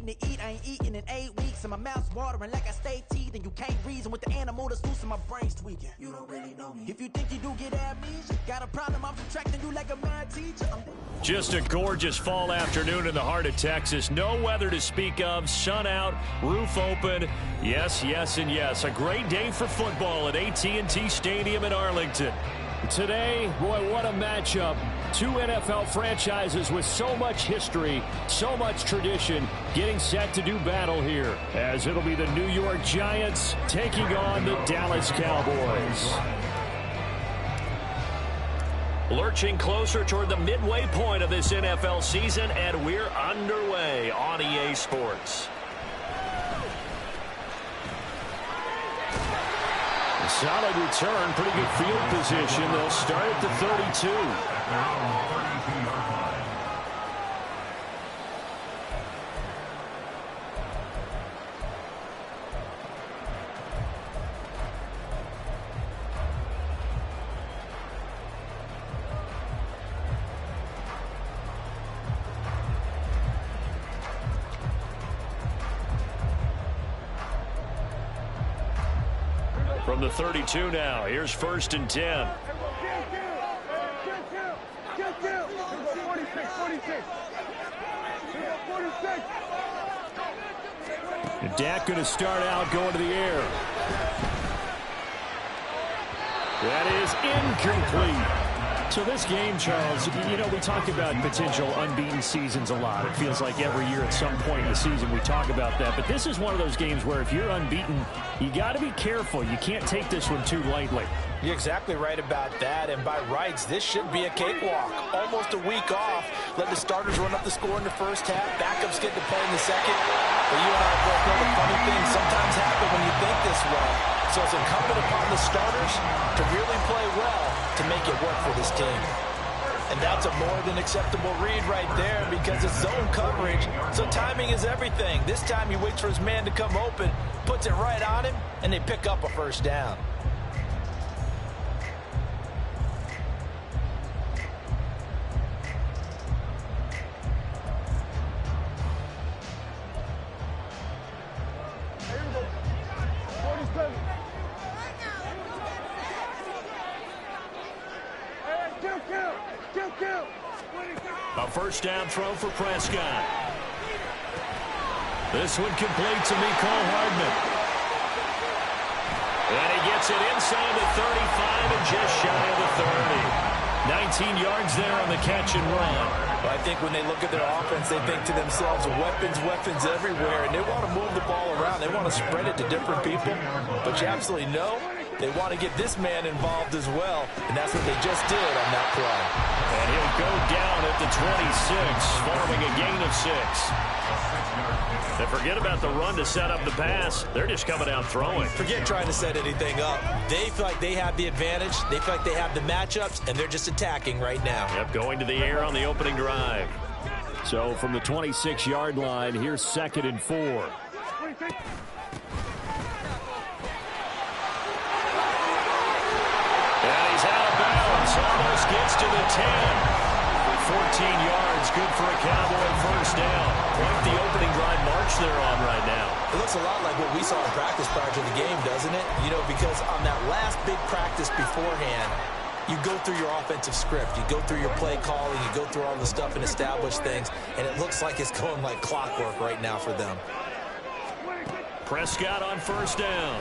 to eat, I ain't eating in 8 weeks, and my mouth's watering like I stay teeth, and you can't reason with the animal that's loose and my brain's tweaking. You don't really know me. If you think you do get amnesia, got a problem, I'm subtracting you like a math teacher. Just a gorgeous fall afternoon in the heart of Texas. No weather to speak of, sun out, roof open. Yes, yes, and yes. A great day for football at AT&T Stadium in Arlington. Today, boy, what a matchup. Two NFL franchises with so much history, so much tradition, getting set to do battle here, as it'll be the New York Giants taking on the Dallas Cowboys. Lurching closer toward the midway point of this NFL season, and we're underway on EA Sports. Solid return, pretty good field position. They'll start at the 32. From the 32 now, here's 1st and 10. And Dak going to start out going to the air. That is incomplete. So this game, Charles, you know, we talk about potential unbeaten seasons a lot. It feels like every year at some point in the season we talk about that. But this is one of those games where if you're unbeaten, you got to be careful. You can't take this one too lightly. You're exactly right about that, and by rights, this should be a cakewalk. Almost a week off. Let the starters run up the score in the first half. Backups get to play in the second. But you and I both know the funny things sometimes happen when you think this way. So it's incumbent upon the starters to really play well to make it work for this team. And that's a more than acceptable read right there because it's zone coverage, so timing is everything. This time he waits for his man to come open, puts it right on him, and they pick up a first down. A first down throw for Prescott. This one complete to Mecole Hardman. And he gets it inside the 35 and just shy of the 30. 19 yards there on the catch and run. Well, I think when they look at their offense, they think to themselves, weapons everywhere, and they want to move the ball around. They want to spread it to different people. But you absolutely know they want to get this man involved as well, and that's what they just did on that play. And he'll go down at the 26, forming a gain of 6. And forget about the run to set up the pass. They're just coming out throwing. Forget trying to set anything up. They feel like they have the advantage. They feel like they have the matchups, and they're just attacking right now. Yep, going to the air on the opening drive. So from the 26-yard line, here's 2nd and 4. And he's out of bounds. Almost gets to the 10. 14 yards, good for a Cowboy first down. Quite the opening drive march they're on right now. It looks a lot like what we saw in practice prior to the game, doesn't it? You know, because on that last big practice beforehand, you go through your offensive script. You go through your play calling. You go through all the stuff and establish things. And it looks like it's going like clockwork right now for them. Prescott on first down.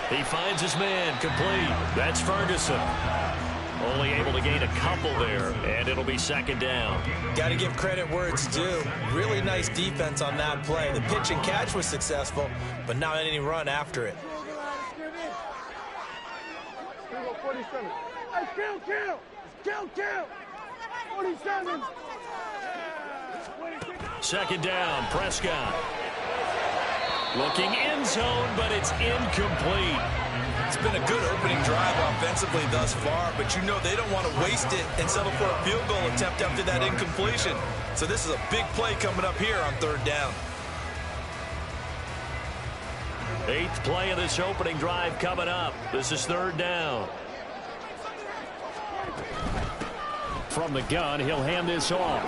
He finds his man complete. That's Ferguson. Only able to gain a couple there, and it'll be 2nd down. Got to give credit where it's due. Really nice defense on that play. The pitch and catch was successful, but not any run after it. Kill! 47. 2nd down, Prescott. Looking end zone, but it's incomplete. It's been a good opening drive offensively thus far, but you know they don't want to waste it and settle for a field goal attempt after that incompletion. So this is a big play coming up here on 3rd down. 8th play of this opening drive coming up. This is 3rd down. From the gun, he'll hand this off.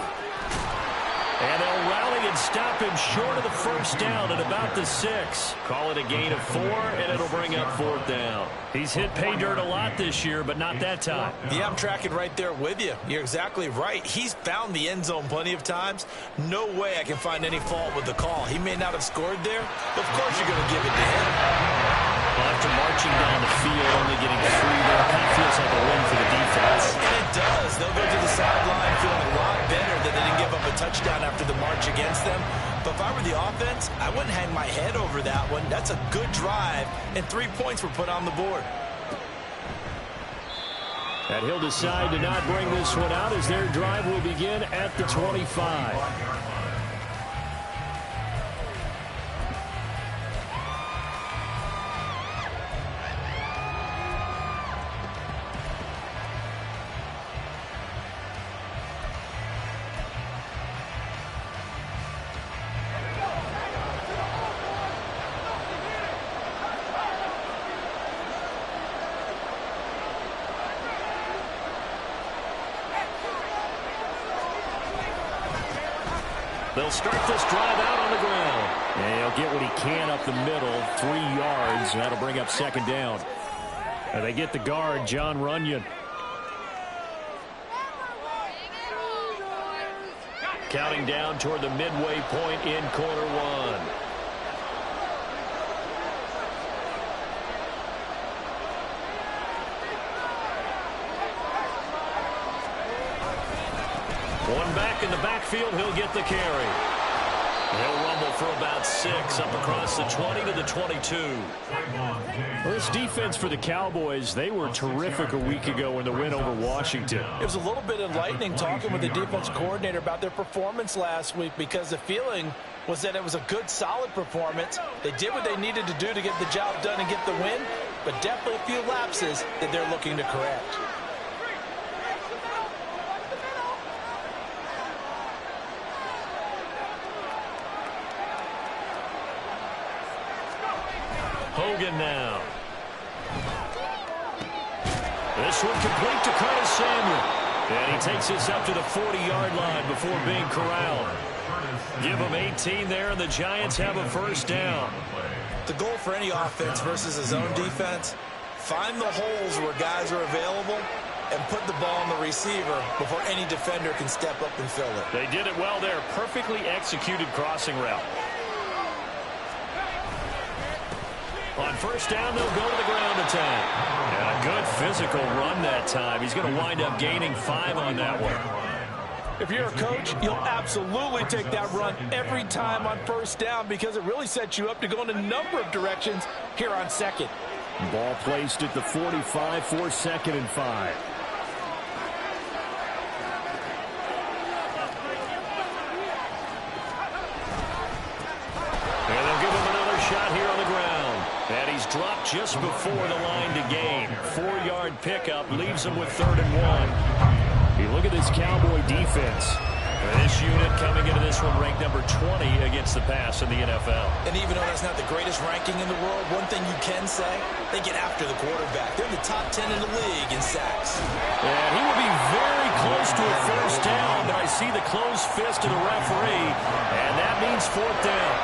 And they'll rally and stop him short of the first down at about the 6. Call it a gain of 4, and it'll bring up 4th down. He's hit pay dirt a lot this year, but not that time. Yeah, I'm tracking right there with you. You're exactly right. He's found the end zone plenty of times. No way I can find any fault with the call. He may not have scored there. Of course you're going to give it to him. Well, after marching down the field, only getting 3 there, it kind of feels like a win for the defense. And it does. They'll go to the sideline feeling a lot better that they didn't give up a touchdown after the march against them. But if I were the offense, I wouldn't hang my head over that one. That's a good drive, and 3 points were put on the board. And he'll decide to not bring this one out as their drive will begin at the 25. They'll start this drive out on the ground. And he'll get what he can up the middle, 3 yards. That'll bring up 2nd down. And they get the guard, Jon Runyan. Counting down toward the midway point in quarter 1. One back in the backfield, he'll get the carry. He'll rumble for about 6 up across the 20 to the 22. Well, this defense for the Cowboys, they were terrific a week ago in the win over Washington. It was a little bit enlightening talking with the defense coordinator about their performance last week because the feeling was that it was a good, solid performance. They did what they needed to do to get the job done and get the win, but definitely a few lapses that they're looking to correct. Hogan now. This one complete to Curtis Samuel. And he takes this up to the 40-yard line before being corralled. Give him 18 there, and the Giants have a 1st down. The goal for any offense versus his own defense, find the holes where guys are available and put the ball on the receiver before any defender can step up and fill it. They did it well there. Perfectly executed crossing route. On 1st down, they'll go to the ground attack. And a good physical run that time. He's going to wind up gaining 5 on that one. If you're a coach, you'll absolutely take that run every time on 1st down because it really sets you up to go in a number of directions here on 2nd. Ball placed at the 45 for 2nd and 5. And they'll give him another shot here on the ground. And he's dropped just before the line to gain. 4-yard pickup leaves him with 3rd and 1. You look at this Cowboy defense. This unit coming into this one ranked number 20 against the pass in the NFL. And even though that's not the greatest ranking in the world, one thing you can say, they get after the quarterback. They're in the top 10 in the league in sacks. And he will be very close to a 1st down, but I see the closed fist of the referee, and that means 4th down.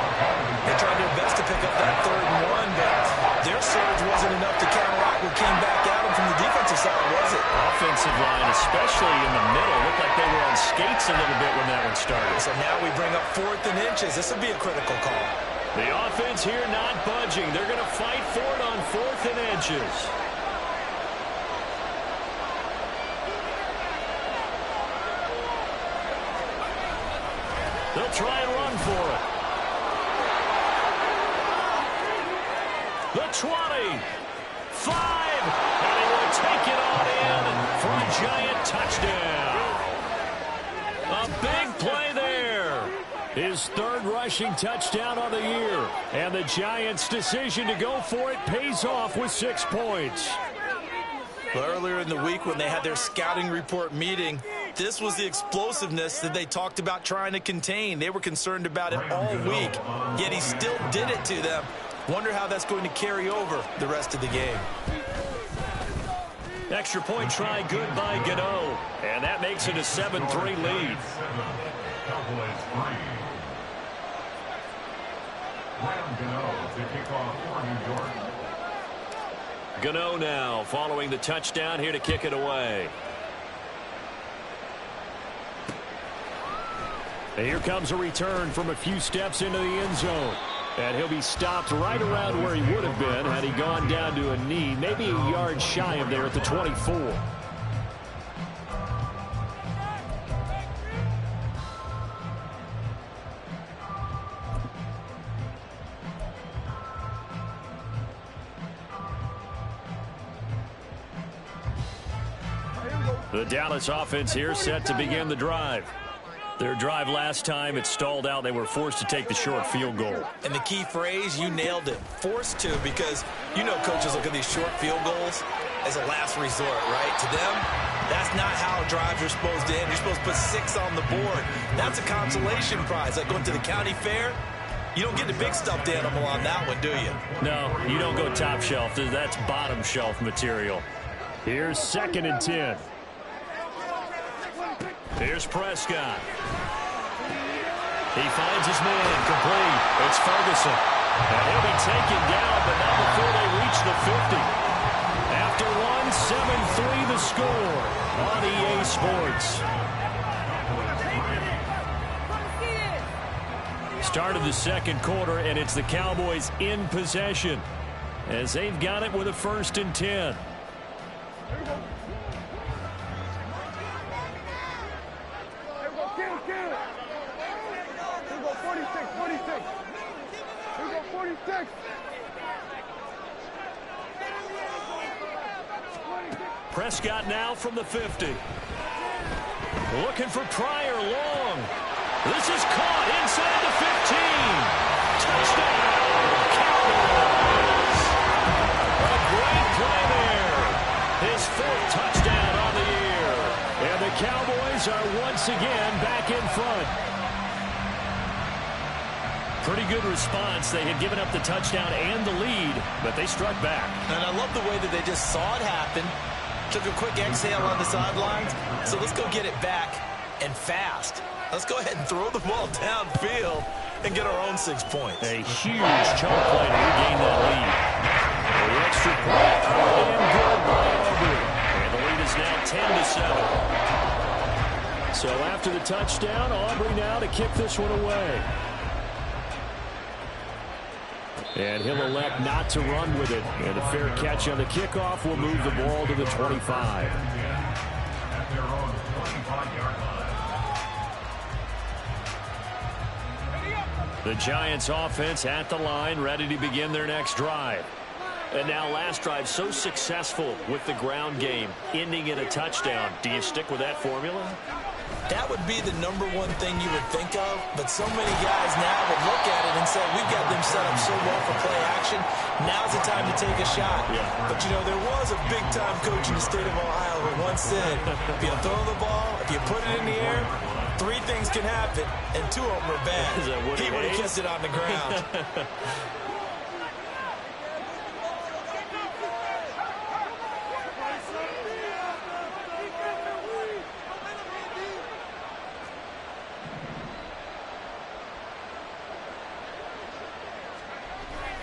They tried their best to pick up that 3rd and 1, but their surge wasn't enough to counteract what came back at them from the defensive side, was it? Offensive line, especially in the middle, looked like they were on skates a little bit when that one started. So now we bring up 4th and inches. This would be a critical call. The offense here not budging. They're going to fight for it on 4th and inches. They'll try and run for it. The 20. 5. And they will take it on in for a Giant touchdown. A big play there. His 3rd rushing touchdown on the year. And the Giants' decision to go for it pays off with 6 points. Well, earlier in the week when they had their scouting report meeting, this was the explosiveness that they talked about trying to contain. They were concerned about it all week, yet he still did it to them. Wonder how that's going to carry over the rest of the game. Extra point try good by Gano. And that makes it a 7-3 lead. Cowboys 3. Graham Gano to kick off for New York. Gano now following the touchdown here to kick it away. And here comes a return from a few steps into the end zone. And he'll be stopped right around where he would have been had he gone down to a knee, maybe a yard shy of there at the 24. The Dallas offense here set to begin the drive. Their drive last time, it stalled out. They were forced to take the short field goal. And the key phrase, you nailed it, forced to, because you know coaches look at these short field goals as a last resort, right? To them, that's not how drives are supposed to end. You're supposed to put 6 on the board. That's a consolation prize. Like going to the county fair, you don't get the big stuffed animal on that one, do you? No, you don't go top shelf. That's bottom shelf material. Here's 2nd and 10. Here's Prescott. He finds his man complete. It's Ferguson. And he'll be taken down, but not before they reach the 50. After one, 7-3 the score on EA Sports. Start of the second quarter, and it's the Cowboys in possession as they've got it with a 1st and 10. Prescott now from the 50. Looking for Pryor long. This is caught inside the 15. Touchdown, Cowboys. A great play there. His 4th touchdown on the year. And the Cowboys are once again back in front. Pretty good response. They had given up the touchdown and the lead, but they struck back. And I love the way that they just saw it happen. Took a quick exhale on the sidelines. So let's go get it back and fast. Let's go ahead and throw the ball downfield and get our own 6 points. A huge chunk play to regain that lead. The extra point and good by Aubrey. And the lead is now 10-7. So after the touchdown, Aubrey now to kick this one away. And he'll elect not to run with it. And a fair catch on the kickoff will move the ball to the 25. The Giants offense at the line, ready to begin their next drive. And now last drive so successful with the ground game, ending in a touchdown. Do you stick with that formula? That would be the #1 thing you would think of, but so many guys now would look at it and say, we've got them set up so well for play action, now's the time to take a shot. Yeah. But, you know, there was a big-time coach in the state of Ohio who once said, if you throw the ball, if you put it in the air, 3 things can happen, and 2 of them are bad. He would have kissed it on the ground.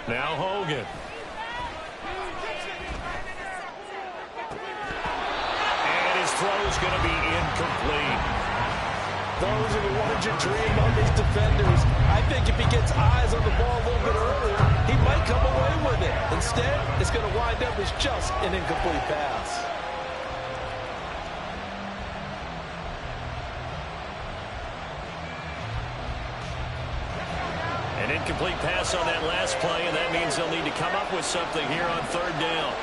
Now Hogan. And his throw's going to be incomplete. Those are the ones you dream of as defenders. I think if he gets eyes on the ball a little bit earlier, he might come away with it. Instead, it's going to wind up as just an incomplete pass. An incomplete pass on that last play, and that means they'll need to come up with something here on 3rd down.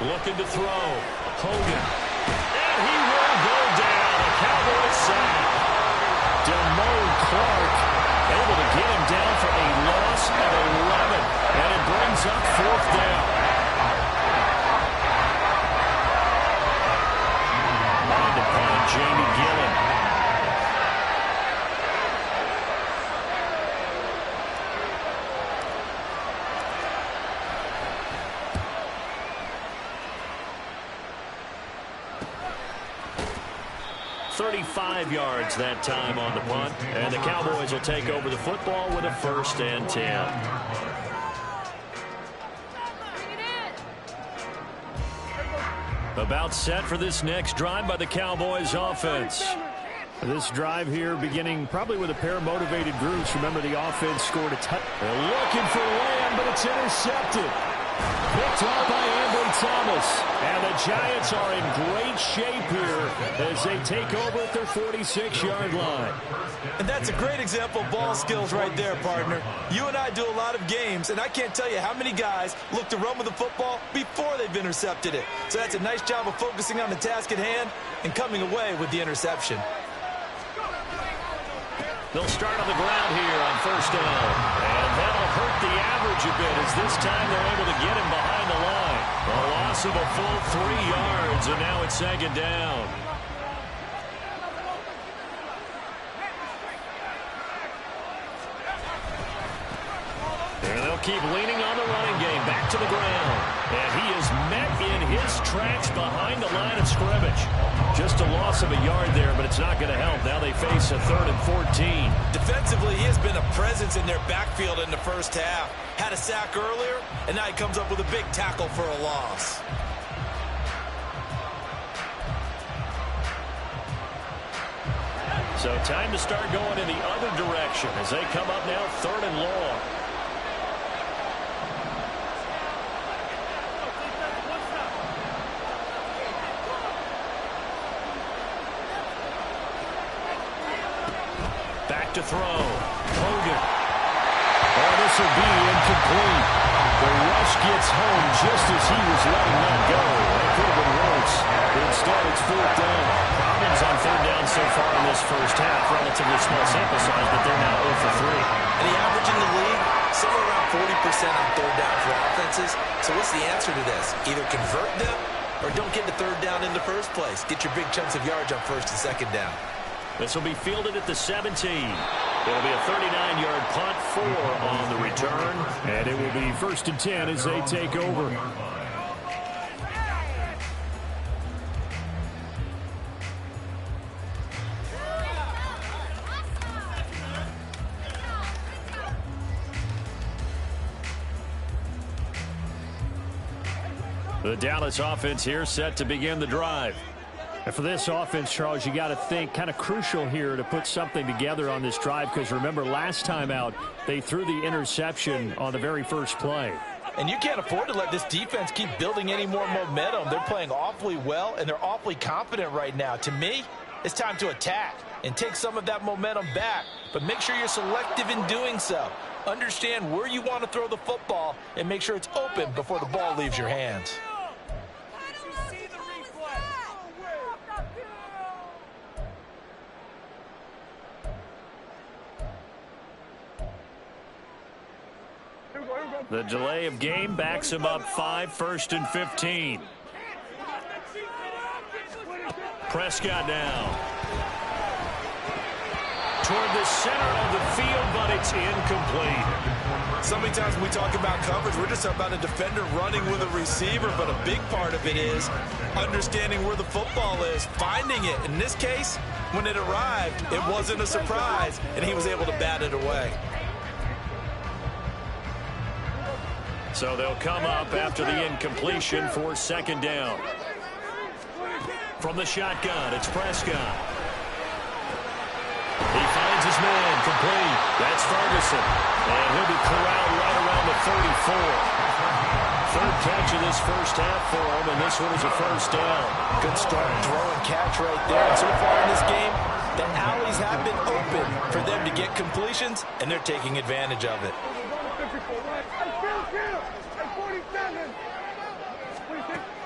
Looking to throw. Hogan. And he will go down. A Cowboys sack. Damone Clark able to get him down for a loss of 11. And it brings up 4th down. And upon Jamie Gillen. 35 yards that time on the punt. And the Cowboys will take over the football with a 1st and 10. About set for this next drive by the Cowboys offense. This drive here beginning probably with a pair of motivated groups. Remember, the offense scored a touchdown. They're looking for Lamb, but it's intercepted. Picked up by Ambry Thomas. And the Giants are in great shape here as they take over at their 46-yard line. And that's a great example of ball skills right there, partner. You and I do a lot of games, and I can't tell you how many guys look to run with the football before they've intercepted it. So that's a nice job of focusing on the task at hand and coming away with the interception. They'll start on the ground here on 1st down. And that'll hurt the average a bit as this time they're able to get him behind the line. A loss of a full 3 yards, and now it's 2nd down. And they'll keep leaning on the running game. Back to the ground. And he is met in his tracks behind the line of scrimmage. Just a loss of a yard there, but it's not going to help. Now they face a 3rd and 14. Defensively, he has been a presence in their backfield in the first half. Had a sack earlier, and now he comes up with a big tackle for a loss. So time to start going in the other direction as they come up now 3rd and long. To throw. Hogan. Oh, this will be incomplete. The rush gets home just as he was letting that go. That could have been worse. Instead, it's 4th down. Problems on 3rd down so far in this first half. Relatively small sample size, but they're now 0 for 3. And the average in the league, somewhere around 40% on 3rd down for offenses. So what's the answer to this? Either convert them or don't get to 3rd down in the first place. Get your big chunks of yards on 1st and 2nd down. This will be fielded at the 17. It'll be a 39-yard punt, 4 on the return. And it will be 1st and 10 as they take over. The Dallas offense here set to begin the drive. And for this offense, Charles, you got to think kind of crucial here to put something together on this drive because remember last time out they threw the interception on the very first play. And you can't afford to let this defense keep building any more momentum. They're playing awfully well and they're awfully confident right now. To me, it's time to attack and take some of that momentum back. But make sure you're selective in doing so. Understand where you want to throw the football and make sure it's open before the ball leaves your hands. The delay of game backs him up 5, 1st and 15. Prescott now. Toward the center of the field, but it's incomplete. So many times when we talk about coverage, we're just about a defender running with a receiver, but a big part of it is understanding where the football is, finding it. In this case, when it arrived, it wasn't a surprise, and he was able to bat it away. So they'll come up after the incompletion for 2nd down. From the shotgun, it's Prescott. He finds his man, complete. That's Ferguson. And he'll be corralled right around the 34. 3rd catch of this first half for him, and this one is a 1st down. Good strong throw and catch right there. And so far in this game, the alleys have been open for them to get completions, and they're taking advantage of it.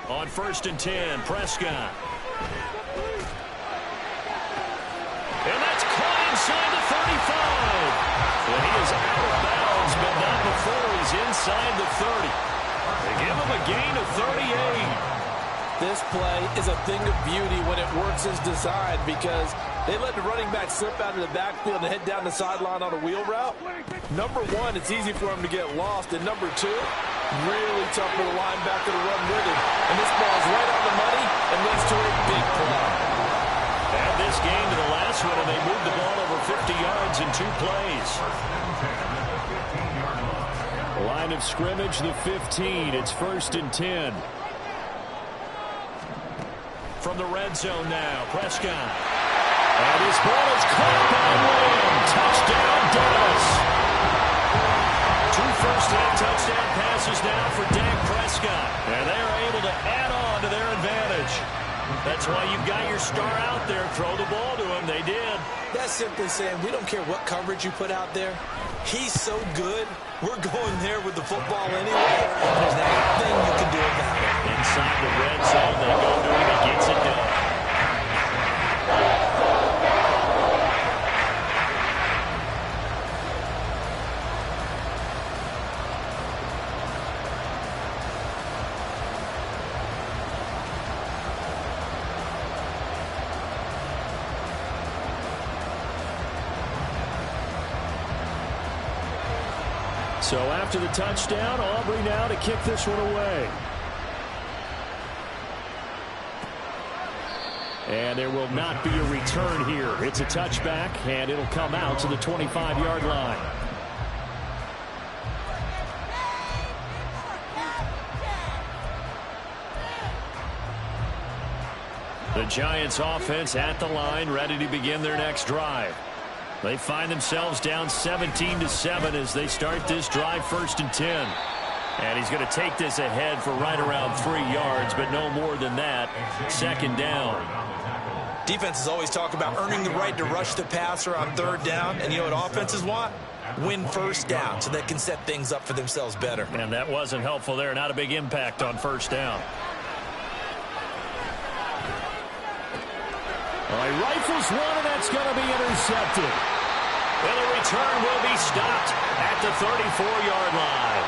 On 1st and 10, Prescott. And that's caught inside the 35. And he is out of bounds, but not before he's inside the 30. They give him a gain of 38. This play is a thing of beauty when it works as designed because they let the running back slip out of the backfield and head down the sideline on a wheel route. Number one, it's easy for him to get lost. And number two, really tough for the linebacker to run with him. And this ball's right on the money and leads to a big play. And this game to the last one, and they moved the ball over 50 yards in 2 plays. Line of scrimmage, the 15. It's 1st and 10. From the red zone now, Prescott. And his ball is caught by Lamb. Touchdown, Dallas. 2 first-half touchdown passes now for Dak Prescott. And they are able to add on to their advantage. That's why you've got your star out there. Throw the ball to him. They did. That's simply saying we don't care what coverage you put out there. He's so good. We're going there with the football anyway. There's not a thing you can do about it. Inside the red zone, they go to him. He gets it done. So after the touchdown, Aubrey now to kick this one away. And there will not be a return here. It's a touchback, and it'll come out to the 25-yard line. The Giants offense at the line, ready to begin their next drive. They find themselves down 17-7 as they start this drive, 1st and 10. And he's going to take this ahead for right around 3 yards, but no more than that. 2nd down. Defenses always talk about earning the right to rush the passer on 3rd down. And you know what offenses want? Win 1st down so they can set things up for themselves better. And that wasn't helpful there. Not a big impact on 1st down. All right, rifles one, and that's going to be intercepted. And the return will be stopped at the 34-yard line.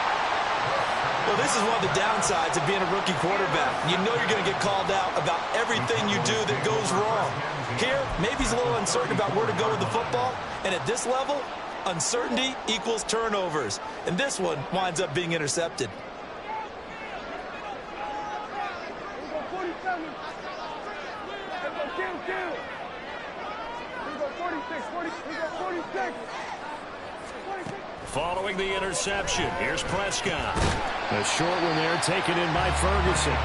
Well, this is one of the downsides of being a rookie quarterback. You know you're going to get called out about everything you do that goes wrong. Here, maybe he's a little uncertain about where to go with the football. And at this level, uncertainty equals turnovers. And this one winds up being intercepted. Following the interception, here's Prescott. A short one there taken in by Ferguson.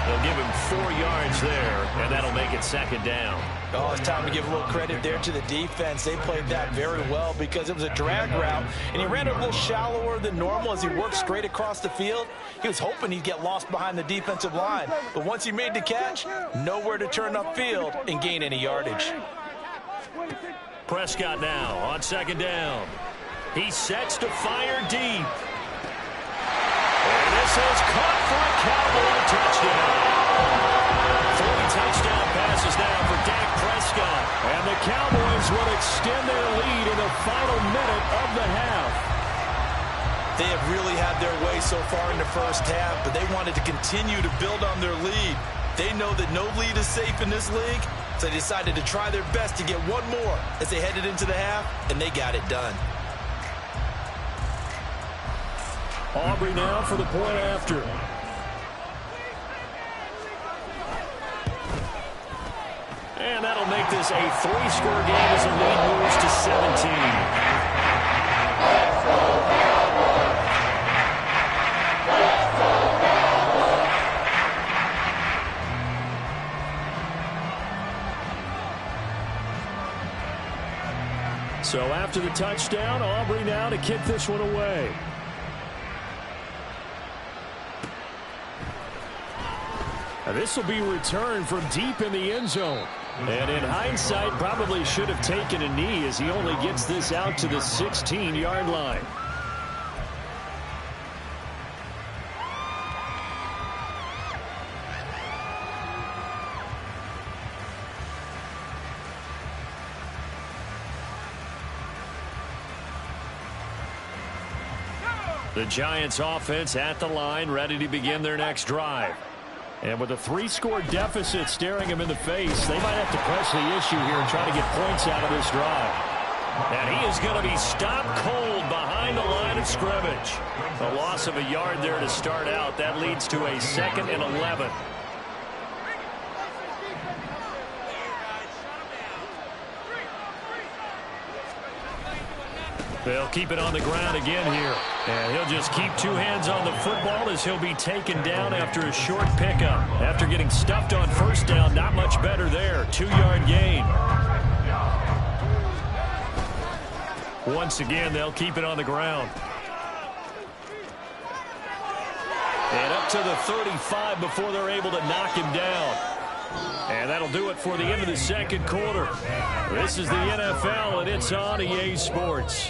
They'll give him 4 yards there, and that'll make it 2nd down. Oh, it's time to give a little credit there to the defense. They played that very well because it was a drag route, and he ran it a little shallower than normal as he worked straight across the field. He was hoping he'd get lost behind the defensive line, but once he made the catch, nowhere to turn upfield and gain any yardage. Prescott now on 2nd down. He sets to fire deep. And this is caught for a Cowboy touchdown. 3 touchdown passes now for Dak Prescott. And the Cowboys will extend their lead in the final minute of the half. They have really had their way so far in the 1st half, but they wanted to continue to build on their lead. They know that no lead is safe in this league, so they decided to try their best to get one more as they headed into the half, and they got it done. Aubrey now for the point after. And that'll make this a 3-score game as the lead moves to 17. So after the touchdown, Aubrey now to kick this one away. This will be returned from deep in the end zone. And in hindsight, probably should have taken a knee as he only gets this out to the 16-yard line. The Giants offense at the line, ready to begin their next drive. And with a 3-score deficit staring him in the face, they might have to press the issue here and try to get points out of this drive. And he is going to be stopped cold behind the line of scrimmage. A loss of a yard there to start out. That leads to a 2nd and 11. They'll keep it on the ground again here. And he'll just keep two hands on the football as he'll be taken down after a short pickup. After getting stuffed on first down, not much better there. 2-yard gain. Once again, they'll keep it on the ground. And up to the 35 before they're able to knock him down. And that'll do it for the end of the second quarter. This is the NFL, and it's on EA Sports.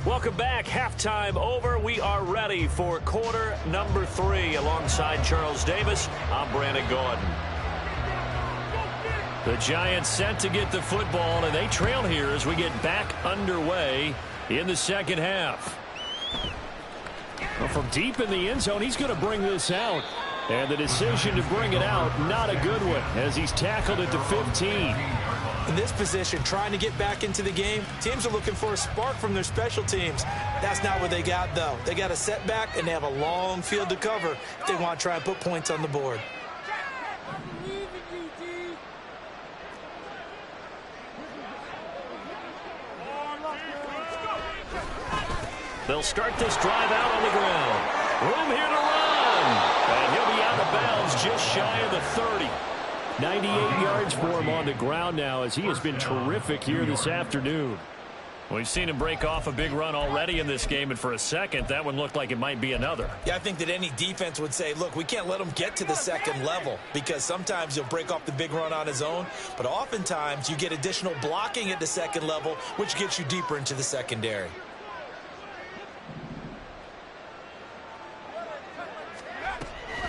Welcome back. Halftime over. We are ready for quarter number 3. Alongside Charles Davis, I'm Brandon Gaudin. The Giants set to get the football, and they trail here as we get back underway in the second half. Well, from deep in the end zone, he's going to bring this out. And the decision to bring it out, not a good one, as he's tackled at the 15. In this position, trying to get back into the game, teams are looking for a spark from their special teams. That's not what they got, though. They got a setback, and they have a long field to cover if they want to try and put points on the board. They'll start this drive out on the ground. Room here to run. And he'll be out of bounds just shy of the 30. 98 yards for him on the ground now as he has been terrific here this afternoon. We've seen him break off a big run already in this game, and for a second, that one looked like it might be another. Yeah, I think that any defense would say, look, we can't let him get to the second level because sometimes he'll break off the big run on his own, but oftentimes you get additional blocking at the second level, which gets you deeper into the secondary.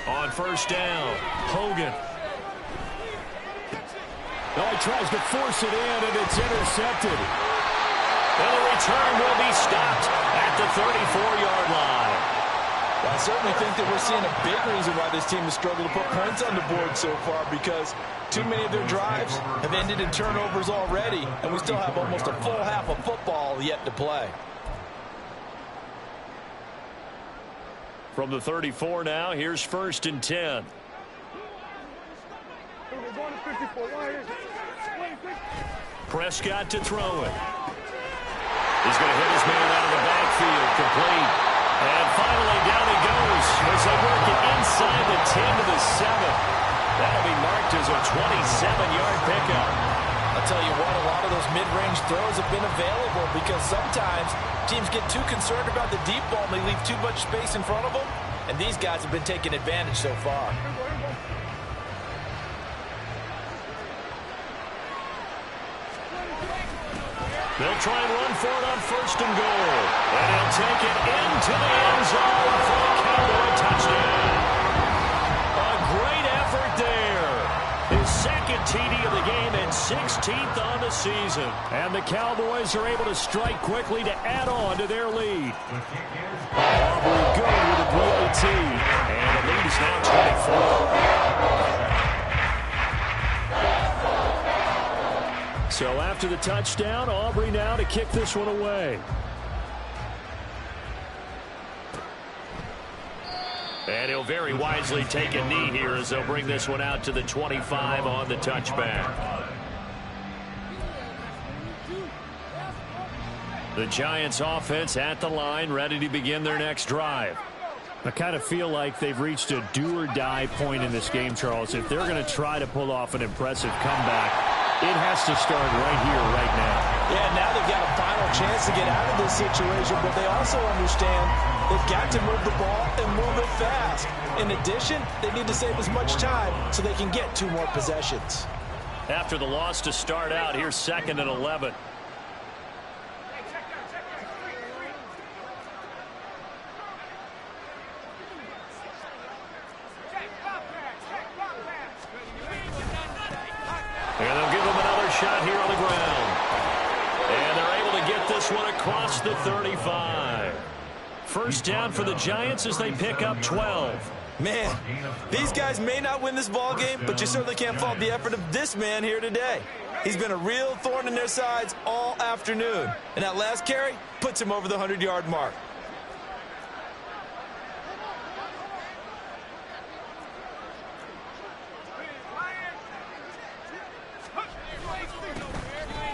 On first down, Hogan. Oh, he tries to force it in, and it's intercepted. And the return will be stopped at the 34-yard line. Well, I certainly think that we're seeing a big reason why this team has struggled to put points on the board so far, because too many of their drives have ended in turnovers already, and we still have almost a full half of football yet to play. From the 34 now, here's 1st and 10. Prescott to throw it. He's going to hit his man out of the backfield, complete. And finally, down he goes as they work it inside the 10 to the 7. That'll be marked as a 27-yard pickup. I'll tell you what, a lot of those mid-range throws have been available because sometimes teams get too concerned about the deep ball and they leave too much space in front of them, and these guys have been taking advantage so far. They'll try and run for it on 1st and goal. And he'll take it into the end zone for a Cowboy touchdown. A great effort there. His second TD of the game and 16th on the season. And the Cowboys are able to strike quickly to add on to their lead. Aubrey good with a PAT. And the lead is now 24. So after the touchdown, Aubrey now to kick this one away. And he'll very wisely take a knee here as they'll bring this one out to the 25 on the touchback. The Giants offense at the line, ready to begin their next drive. I kind of feel like they've reached a do-or-die point in this game, Charles. If they're going to try to pull off an impressive comeback, it has to start right here, right now. Yeah, now they've got a final chance to get out of this situation, but they also understand they've got to move the ball and move it fast. In addition, they need to save as much time so they can get 2 more possessions. After the loss to start out, here's 2nd and 11. And they'll give him another shot here on the ground. And they're able to get this one across the 35. First down for the Giants as they pick up 12. Man, these guys may not win this ball game, but you certainly can't fault the effort of this man here today. He's been a real thorn in their sides all afternoon. And that last carry puts him over the 100-yard mark.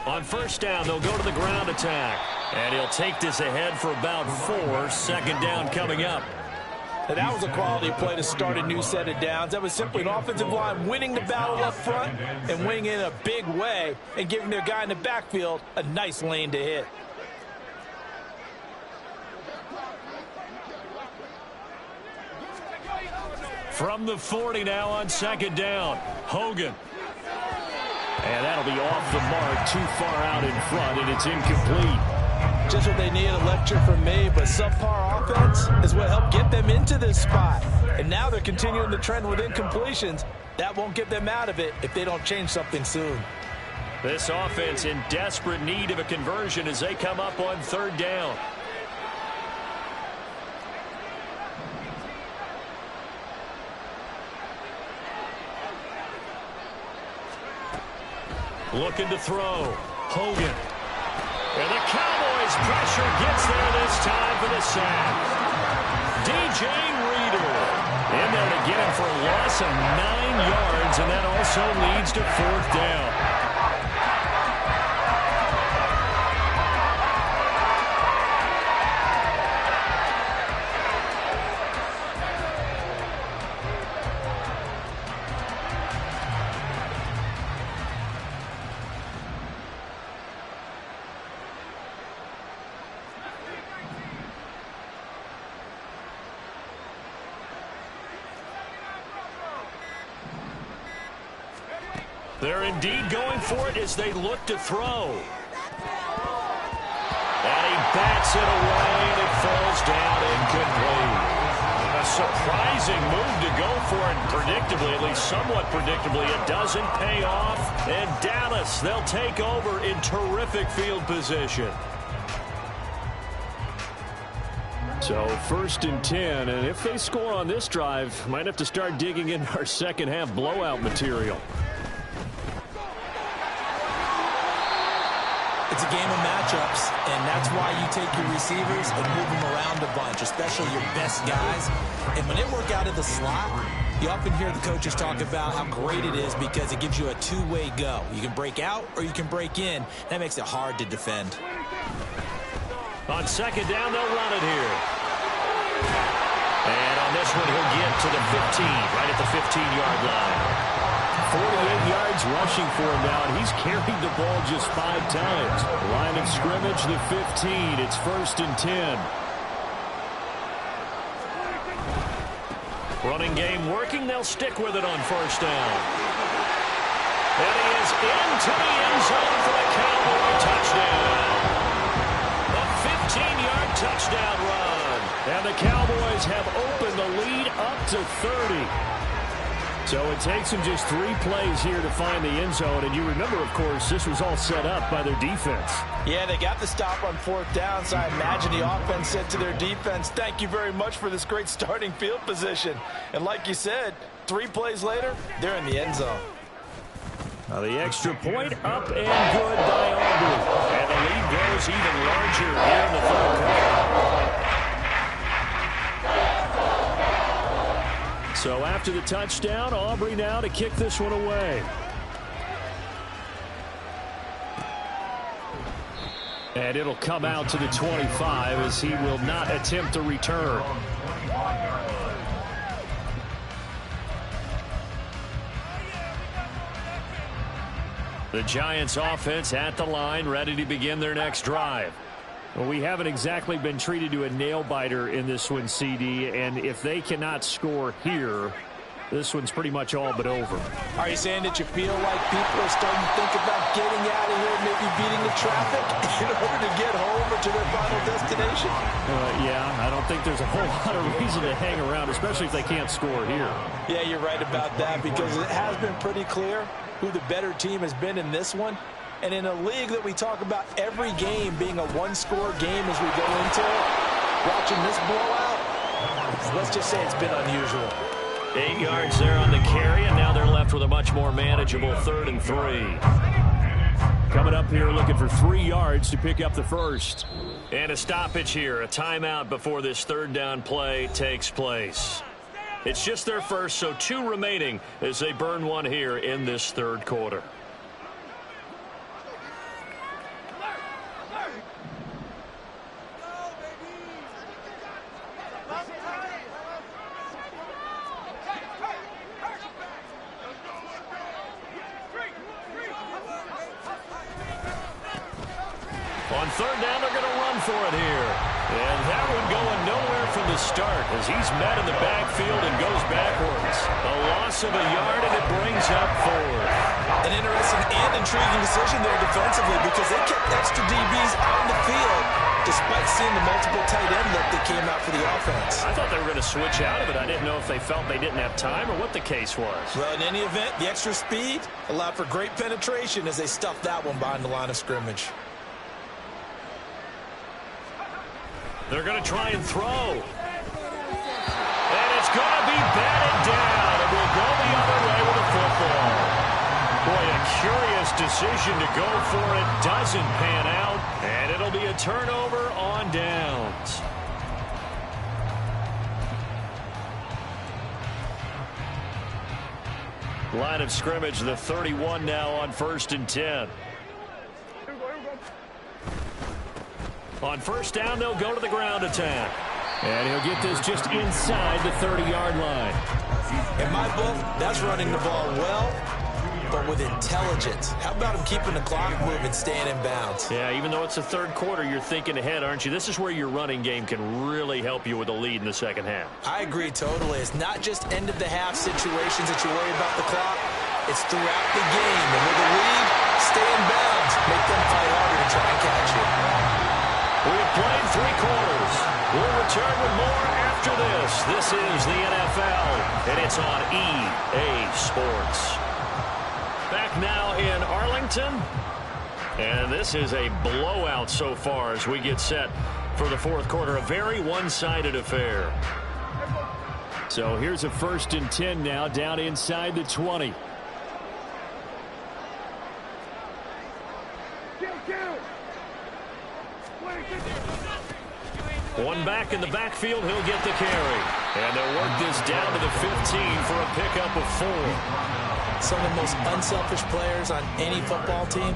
On first down, they'll go to the ground attack. And he'll take this ahead for about 4. Second down coming up. And that was a quality play to start a new set of downs. That was simply an offensive line winning the battle up front and winning in a big way and giving their guy in the backfield a nice lane to hit. From the 40 now on second down, Hogan. And that'll be off the mark, too far out in front, and it's incomplete. Just what they need, a lecture from me, but subpar offense is what helped get them into this spot. And now they're continuing the trend with incompletions. That won't get them out of it if they don't change something soon. This offense in desperate need of a conversion as they come up on third down. Looking to throw. Hogan. And the Cowboys pressure gets there this time for the sack. DJ Reader in there to get him for a loss of 9 yards, and that also leads to fourth down. They're indeed going for it as they look to throw. And he bats it away, and it falls down incomplete. A surprising move to go for it, predictably, at least somewhat predictably. It doesn't pay off, and Dallas, they'll take over in terrific field position. So first and 10, and if they score on this drive, might have to start digging in our second half blowout material. It's a game of matchups, and that's why you take your receivers and move them around a bunch, especially your best guys. And when they work out of the slot, you often hear the coaches talk about how great it is because it gives you a two-way go. You can break out or you can break in. That makes it hard to defend. On second down, they'll run it here. And on this one, he'll get to the 15, right at the 15-yard line. 48 yards rushing for him now, and he's carried the ball just 5 times. Line of scrimmage, the 15. It's first and 10. Running game working. They'll stick with it on first down. And he is into the end zone for the Cowboy touchdown. A 15-yard touchdown run. And the Cowboys have opened the lead up to 30. So it takes them just 3 plays here to find the end zone. And you remember, of course, this was all set up by their defense. Yeah, they got the stop on fourth down, so I imagine the offense said to their defense, thank you very much for this great starting field position. And like you said, 3 plays later, they're in the end zone. Now the extra point up and good by Aubrey. And the lead grows even larger here in the third quarter. So after the touchdown, Aubrey now to kick this one away. And it'll come out to the 25 as he will not attempt to return. The Giants offense at the line, ready to begin their next drive. Well, we haven't exactly been treated to a nail-biter in this one, CD, and if they cannot score here, this one's pretty much all but over. Are you saying that you feel like people are starting to think about getting out of here, maybe beating the traffic in order to get home or to their final destination? Yeah, I don't think there's a whole lot of reason to hang around, especially if they can't score here. Yeah, you're right about that because it has been pretty clear who the better team has been in this one. And in a league that we talk about every game being a one-score game as we go into it, watching this blowout, let's just say it's been unusual. 8 yards there on the carry, and now they're left with a much more manageable 3rd and 3. coming up here looking for 3 yards to pick up the first. And a stoppage here, a timeout before this third down play takes place. It's just their first, so 2 remaining as they burn one here in this third quarter. On third down, they're going to run for it here. And that one going nowhere from the start as he's met in the backfield and goes backwards. A loss of a yard, and it brings up 4. An interesting and intriguing decision there defensively because they kept extra DBs on the field despite seeing the multiple tight end look that came out for the offense. I thought they were going to switch out of it. I didn't know if they felt they didn't have time or what the case was. Well, in any event, the extra speed allowed for great penetration as they stuffed that one behind the line of scrimmage. They're going to try and throw. And it's going to be batted down. It will go the other way with the football. Boy, a curious decision to go for it. Doesn't pan out. And it'll be a turnover on downs. Line of scrimmage, the 31 now on 1st and 10. On first down, they'll go to the ground attack. And he'll get this just inside the 30-yard line. In my book, that's running the ball well, but with intelligence. How about him keeping the clock moving, staying in bounds? Yeah, even though it's the third quarter, you're thinking ahead, aren't you? This is where your running game can really help you with a lead in the second half. I agree totally. It's not just end-of-the-half situations that you worry about the clock. It's throughout the game. And with a lead, stay in bounds. Make them fight harder to try and catch you. We have played 3 quarters. We'll return with more after this. This is the NFL, and it's on EA Sports. Back now in Arlington, and this is a blowout so far as we get set for the fourth quarter. A very one-sided affair. So here's a 1st and 10 now, down inside the 20. One back in the backfield, he'll get the carry. And they'll work this down to the 15 for a pickup of 4. Some of the most unselfish players on any football team,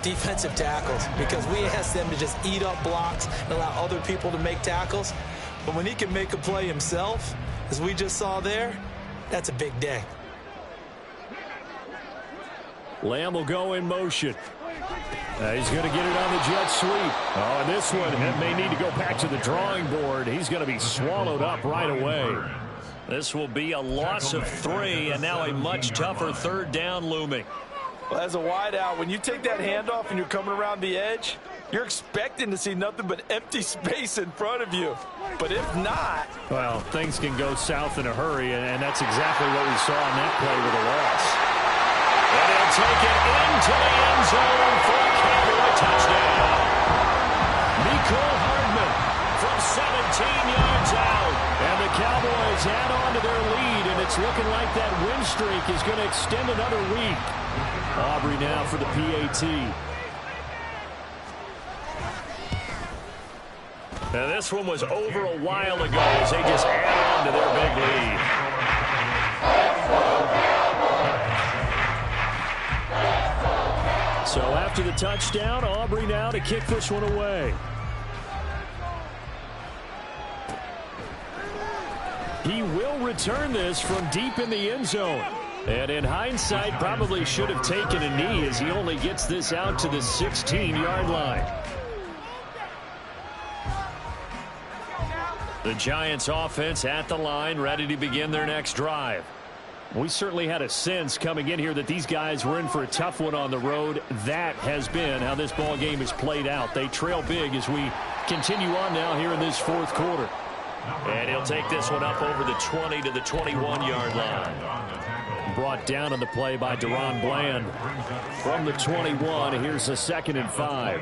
defensive tackles, because we ask them to just eat up blocks and allow other people to make tackles. But when he can make a play himself, as we just saw there, that's a big day. Lamb will go in motion. He's going to get it on the jet sweep. Oh, and this one may need to go back to the drawing board. He's going to be swallowed up right away. This will be a loss of 3, and now a much tougher third down looming. Well, as a wideout, when you take that handoff and you're coming around the edge, you're expecting to see nothing but empty space in front of you. But if not... Well, things can go south in a hurry, and that's exactly what we saw on that play with a loss. And he'll take it into the end zone for a Cowboy touchdown. Mecole Hardman from 17 yards out. And the Cowboys add on to their lead, and it's looking like that win streak is going to extend another week. Aubrey now for the PAT. Now this one was over a while ago as they just add on to their big lead. So after the touchdown, Aubrey now to kick this one away. He will return this from deep in the end zone. And in hindsight, probably should have taken a knee as he only gets this out to the 16-yard line. The Giants offense at the line, ready to begin their next drive. We certainly had a sense coming in here that these guys were in for a tough one on the road. That has been how this ball game is played out. They trail big as we continue on now here in this fourth quarter. And he'll take this one up over the 20 to the 21-yard line. Brought down on the play by Deron Bland. From the 21, here's a 2nd and 5.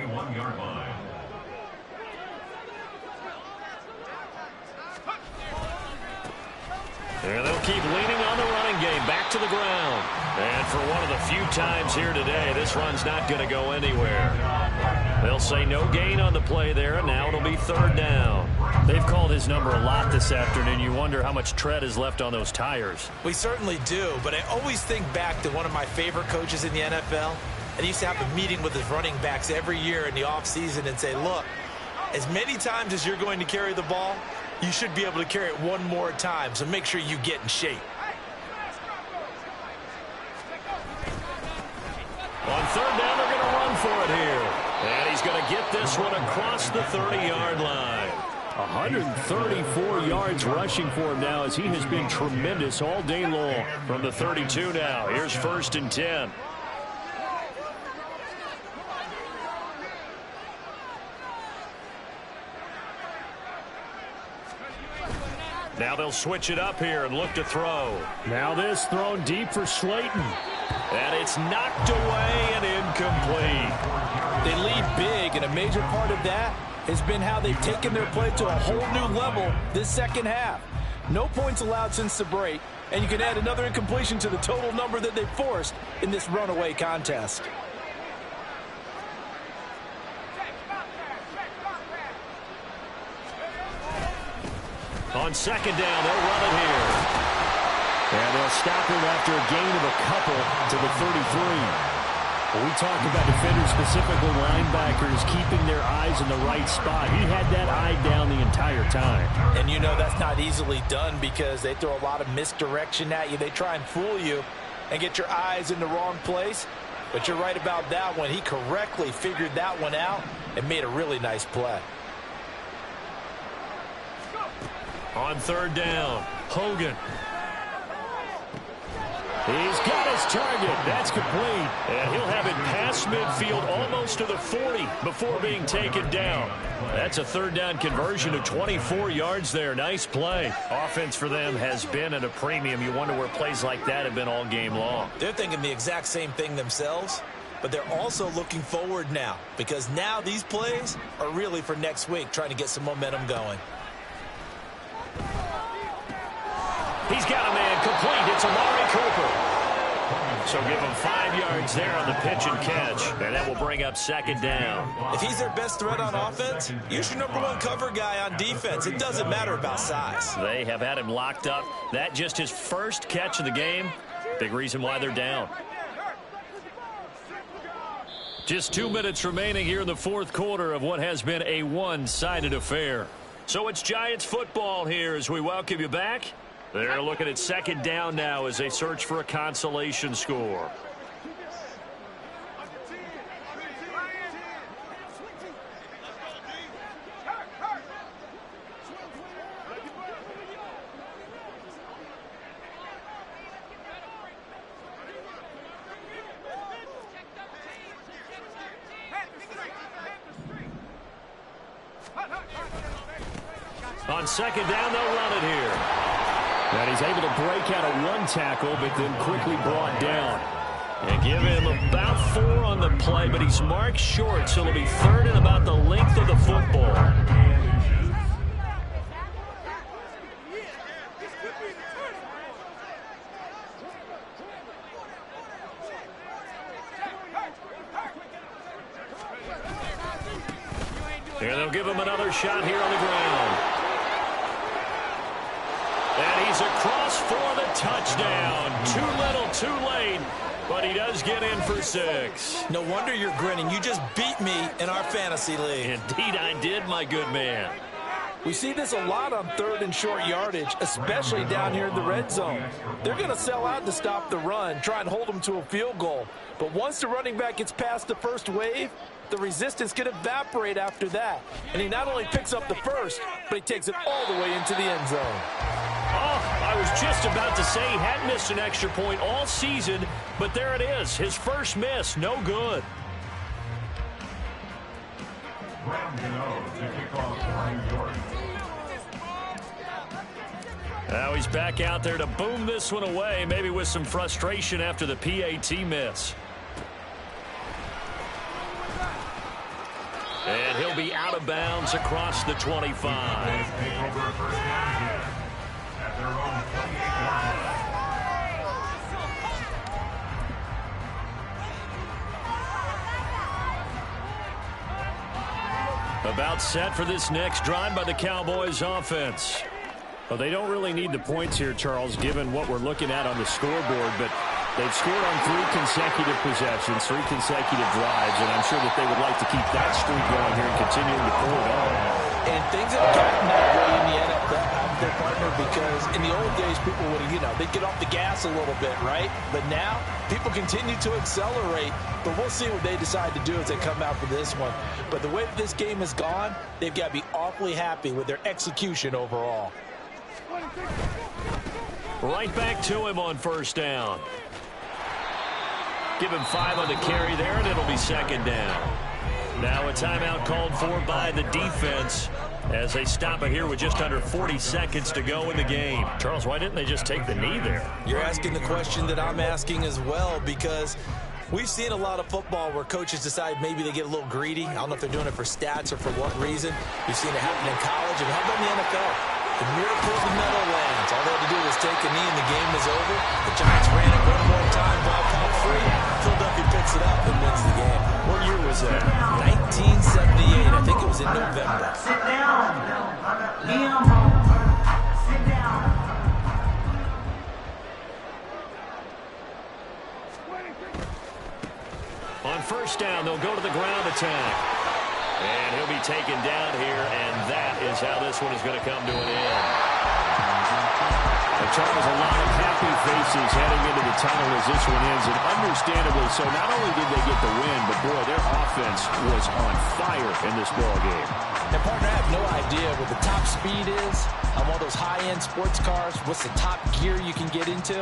And they'll keep leaning on the running game. Back to the ground. And for one of the few times here today, this run's not going to go anywhere. They'll say no gain on the play there, and now it'll be third down. They've called his number a lot this afternoon. You wonder how much tread is left on those tires. We certainly do, but I always think back to one of my favorite coaches in the NFL. And he used to have a meeting with his running backs every year in the offseason and say, look, as many times as you're going to carry the ball, you should be able to carry it one more time, so make sure you get in shape. On third down, they're going to run for it here. And he's going to get this one across the 30-yard line. 134 yards rushing for him now, as he has been tremendous all day long. From the 32 now, here's 1st and 10. Now they'll switch it up here and look to throw. Now this thrown deep for Slayton. And it's knocked away and incomplete. They lead big, and a major part of that has been how they've taken their play to a whole new level this second half. No points allowed since the break, and you can add another incompletion to the total number that they've forced in this runaway contest. On second down, they'll run it here. And they'll stop him after a gain of a couple to the 33. When we talk about defenders, specifically linebackers, keeping their eyes in the right spot, he had that eye down the entire time. And you know that's not easily done because they throw a lot of misdirection at you. They try and fool you and get your eyes in the wrong place. But you're right about that one. He correctly figured that one out and made a really nice play. On third down, Hogan. He's got his target. That's complete. And he'll have it past midfield almost to the 40 before being taken down. That's a third down conversion of 24 yards there. Nice play. Offense for them has been at a premium. You wonder where plays like that have been all game long. They're thinking the exact same thing themselves, but they're also looking forward now because now these plays are really for next week, trying to get some momentum going. He's got a man complete. It's Amari Cooper. So give him 5 yards there on the pitch and catch. And that will bring up second down. If he's their best threat on offense, use your #1 cover guy on defense. It doesn't matter about size. They have had him locked up. That just his first catch of the game. Big reason why they're down. Just 2 minutes remaining here in the fourth quarter of what has been a one-sided affair. So it's Giants football here as we welcome you back. They're looking at second down now as they search for a consolation score. On second down, they'll run it here. And he's able to break out of one tackle, but then quickly brought down. And give him about 4 on the play, but he's marked short, so it'll be third and about the length of the football. And they'll give him another shot here on the ground. And he's across for the touchdown. Too little, too late, but he does get in for 6. No wonder you're grinning. You just beat me in our fantasy league. Indeed I did, my good man. We see this a lot on third and short yardage, especially down here in the red zone. They're going to sell out to stop the run, try and hold them to a field goal. But once the running back gets past the first wave, the resistance can evaporate after that. And he not only picks up the first, but he takes it all the way into the end zone. Oh, I was just about to say he hadn't missed an extra point all season, but there it is. His first miss, no good. Now he's back out there to boom this one away, maybe with some frustration after the PAT miss. And he'll be out of bounds across the 25. About set for this next drive by the Cowboys offense. Well, they don't really need the points here, Charles, given what we're looking at on the scoreboard, but they've scored on 3 consecutive possessions, 3 consecutive drives, and I'm sure that they would like to keep that streak going here and continuing to pull it on. And things have gotten that way in the NFL, their partner, because in the old days, people would, they'd get off the gas a little bit, right? But now, people continue to accelerate, but we'll see what they decide to do as they come out for this one. But the way this game has gone, they've got to be awfully happy with their execution overall. Right back to him on first down. Give him 5 on the carry there, and it'll be second down. Now a timeout called for by the defense as they stop it here with just under 40 seconds to go in the game. Charles, why didn't they just take the knee there? You're asking the question that I'm asking as well, because we've seen a lot of football where coaches decide maybe they get a little greedy. I don't know if they're doing it for stats or for what reason. We've seen it happen in college, and how about in the NFL? The miracle of the Meadowlands. All they had to do was take a knee and the game was over. The Giants ran it one more time, ball caught free. Philadelphia picks it up and wins the game. What year was that? 1978. I think it was in November. Sit down. Liam Hall. Sit down. On first down, they'll go to the ground attack. And he'll be taken down here, and that is how this one is going to come to an end. And Charles, a lot of happy faces heading into the tunnel as this one ends, and understandably so. Not only did they get the win, but boy, their offense was on fire in this ball game. And partner, I have no idea what the top speed is on one of those high-end sports cars. What's the top gear you can get into?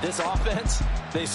This offense, they